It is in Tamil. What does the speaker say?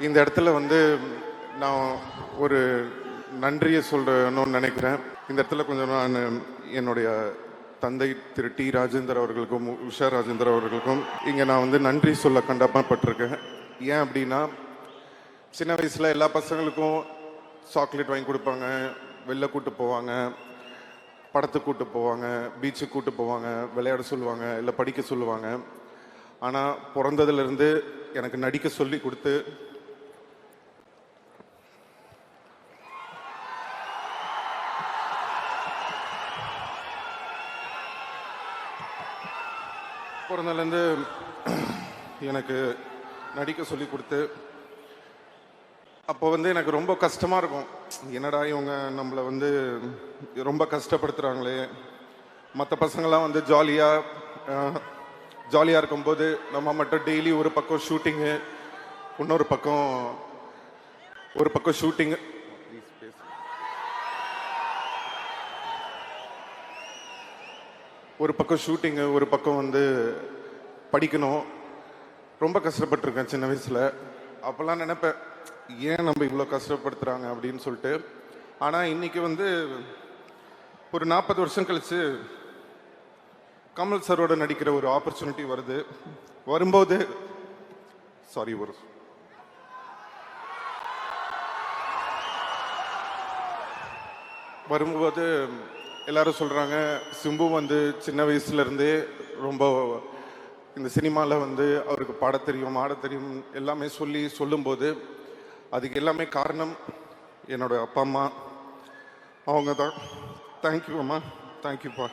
இந்த இடத்துல வந்து நான் ஒரு நன்றியை சொல்லணும்னு நினைக்கிறேன். இந்த இடத்துல கொஞ்சம் நான் என்னுடைய தந்தை திரு டி ராஜேந்தர் அவர்களுக்கும் உஷா ராஜேந்தர் அவர்களுக்கும் இங்கே நான் வந்து நன்றி சொல்ல கடமைப்பட்டிருக்கேன். ஏன் அப்படின்னா, சின்ன வயசில் எல்லா பசங்களுக்கும் சாக்லேட் வாங்கி கொடுப்பாங்க, வெளில கூட்டு போவாங்க, படத்துக்கு கூட்டு போவாங்க, பீச்சுக்கு கூட்டு போவாங்க, விளையாட சொல்லுவாங்க, இல்லை படிக்க சொல்லுவாங்க. ஆனால் பிறந்ததுலேருந்து எனக்கு நடிக்க சொல்லி கொடுத்து பிறந்ததுலேருந்து எனக்கு நடிக்க சொல்லி கொடுத்து அப்போ வந்து எனக்கு ரொம்ப கஷ்டமாக இருக்கும். என்னடா இவங்க நம்மளை வந்து ரொம்ப கஷ்டப்படுத்துகிறாங்களே. மற்ற பசங்கள்லாம் வந்து ஜாலியாக இருக்கும்போது நம்ம மட்டும் டெய்லி ஒரு பக்கம் ஷூட்டிங்கு, இன்னொரு பக்கம் ஷூட்டிங்கு, ஒரு பக்கம் வந்து படிக்கணும். ரொம்ப கஷ்டப்பட்டிருக்கேன் சின்ன வயசில். அப்போல்லாம் நினைப்பேன், ஏன் நம்ம இவ்வளோ கஷ்டப்படுத்துகிறாங்க அப்படின்னு சொல்லிட்டு. ஆனால் இன்றைக்கி வந்து ஒரு 40 வருஷம் கழித்து கமல் சரோட நடிக்கிற ஒரு ஆப்பர்ச்சுனிட்டி வரும்போது எல்லாரும் சொல்கிறாங்க, சிம்பு வந்து சின்ன வயசுலேருந்தே ரொம்ப இந்த சினிமாவில் வந்து அவருக்கு பாட தெரியும், ஆட தெரியும் எல்லாமே சொல்லும்போது அதுக்கு எல்லாமே காரணம் என்னோட அப்பா அம்மா. அவங்க தான். தேங்க்யூ அம்மா, தேங்க்யூப்பா.